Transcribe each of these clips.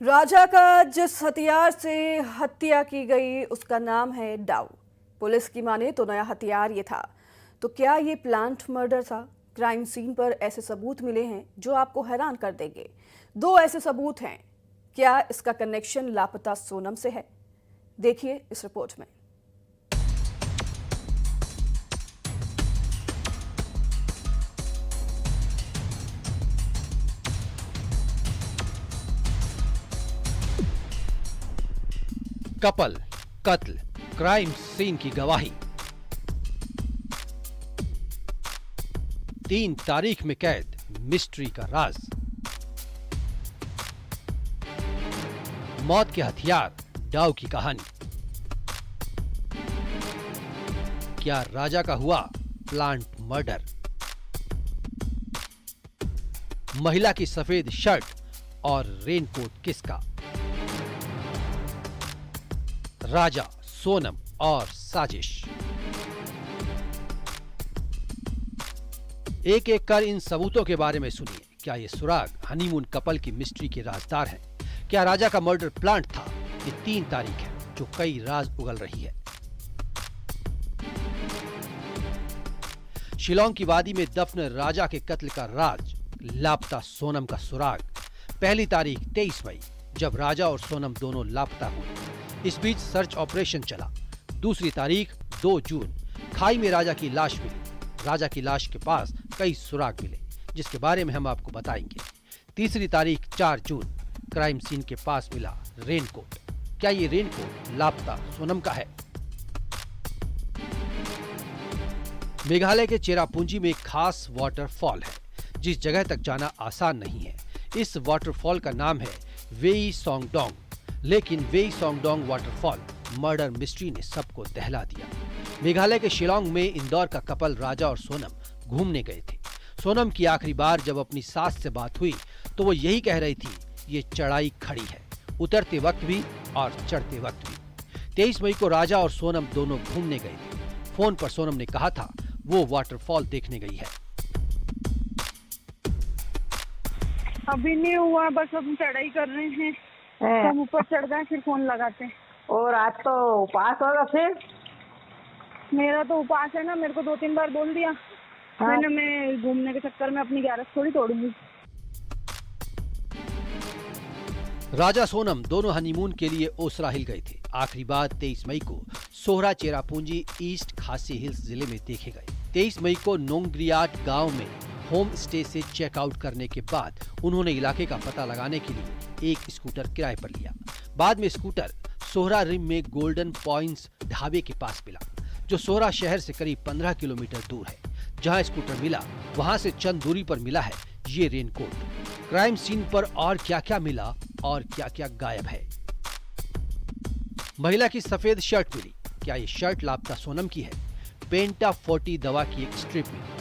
राजा का जिस हथियार से हत्या की गई उसका नाम है डाउ। पुलिस की माने तो नया हथियार ये था। तो क्या ये प्लांट मर्डर था? क्राइम सीन पर ऐसे सबूत मिले हैं जो आपको हैरान कर देंगे। दो ऐसे सबूत हैं। क्या इसका कनेक्शन लापता सोनम से है? देखिए इस रिपोर्ट में। कपल, कत्ल, क्राइम सीन की गवाही। 3 तारीख में कैद, मिस्ट्री का राज। मौत के हथियार, डाउ की कहानी। क्या राजा का हुआ प्लांट मर्डर? महिला की सफेद शर्ट और रेनकोट किसका? राजा, सोनम और साजिश। एक एक कर इन सबूतों के बारे में सुनिए। क्या ये सुराग हनीमून कपल की मिस्ट्री के राजदार हैं? क्या राजा का मर्डर प्लांट था? ये 3 तारीख है जो कई राज उगल रही है। शिलोंग की वादी में दफन राजा के कत्ल का राज, लापता सोनम का सुराग। पहली तारीख 23 मई, जब राजा और सोनम दोनों लापता हुए। इस बीच सर्च ऑपरेशन चला। दूसरी तारीख 2 जून, खाई में राजा की लाश मिली। राजा की लाश के पास कई सुराग मिले, जिसके बारे में हम आपको बताएंगे। तीसरी तारीख 4 जून, क्राइम सीन के पास मिला रेनकोट। क्या ये रेनकोट लापता सोनम का है? मेघालय के चेरापूंजी में एक खास वाटरफॉल है, जिस जगह तक जाना आसान नहीं है। इस वाटरफॉल का नाम है वेई सोंगडोंग। लेकिन वेई सोंगडोंग वाटरफॉल मर्डर मिस्ट्री ने सबको दहला दिया। मेघालय के शिलोंग में इंदौर का कपल राजा और सोनम घूमने गए थे। सोनम की आखिरी बार जब अपनी सास से बात हुई तो वो यही कह रही थी, ये चढ़ाई खड़ी है, उतरते वक्त भी और चढ़ते वक्त भी। 23 मई को राजा और सोनम दोनों घूमने गए थे। फोन पर सोनम ने कहा था वो वाटरफॉल देखने गई है। अभी नहीं हुआ, बस हम चढ़ाई कर रहे हैं। हम ऊपर चढ़ गए फिर फोन लगाते हैं। और आज तो उपवास होगा फिर? मेरा तो उपवास है ना, मेरे को 2-3 बार बोल दिया। हाँ। मैं घूमने के चक्कर में अपनी 11 थोड़ी तोड़ूंगी। राजा सोनम दोनों हनीमून के लिए ओसरा हिल गए थे। आखिरी बार 23 मई को सोहरा चेरापूंजी ईस्ट खासी हिल्स जिले में देखे गए। 23 मई को नोंगरियाट गांव में होम स्टे से चेकआउट करने के बाद उन्होंने इलाके का पता लगाने के लिए एक स्कूटर किराए पर लिया। बाद में स्कूटर सोहरा रिम में गोल्डन पॉइंट्स ढाबे के पास मिला, जो सोहरा शहर से करीब 15 किलोमीटर दूर है। जहां स्कूटर मिला वहां से चंद दूरी पर मिला है ये रेनकोट। क्राइम सीन पर और क्या क्या मिला और क्या क्या गायब है? महिला की सफेद शर्ट मिली। क्या ये शर्ट लापता सोनम की है? पेंटा 40 दवा की एक स्ट्रिप मिली।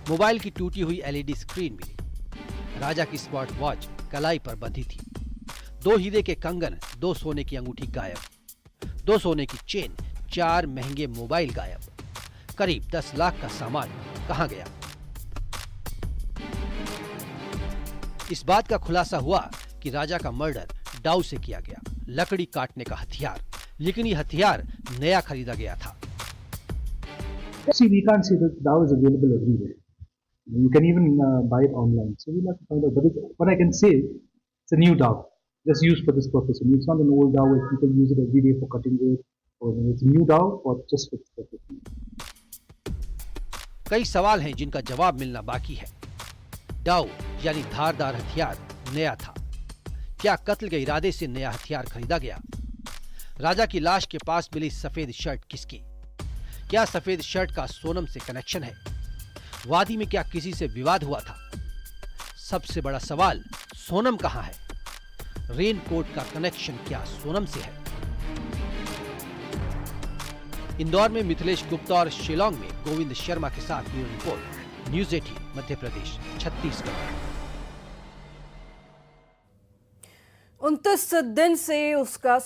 मोबाइल की टूटी हुई एलईडी स्क्रीन मिली। राजा की स्मार्ट वॉच कलाई पर बंधी थी। 2 हीरे के कंगन, 2 सोने की अंगूठी गायब। 2 सोने की चेन, 4 महंगे मोबाइल गायब। करीब 10 लाख का सामान कहां गया? इस बात का खुलासा हुआ कि राजा का मर्डर डाउ से किया गया, लकड़ी काटने का हथियार। लेकिन ये हथियार नया खरीदा गया था। See, we can't say that DAO is available everywhere. You can even buy it online. So we'll have to find out. But what I can say, it's a new DAO, just used for this purpose. I mean, it's not an old DAO where people use it every day for cutting wood. Or it's a new DAO for just for this purpose. कई सवाल हैं जिनका जवाब मिलना बाकी है। डाउ यानी धारदार हथियार नया था। क्या कत्ल के इरादे से नया हथियार खरीदा गया? राजा की लाश के पास मिली सफेद शर्ट किसकी? क्या सफेद शर्ट का सोनम से कनेक्शन है? वादी में क्या किसी से विवाद हुआ था? सबसे बड़ा सवाल, सोनम कहां है? रेनकोट का कनेक्शन क्या सोनम से है? इंदौर में मिथिलेश गुप्ता और शिलोंग में गोविंद शर्मा के साथ bureau report, news 18 Madhya Pradesh, Chhattisgarh. 29 दिन से उसका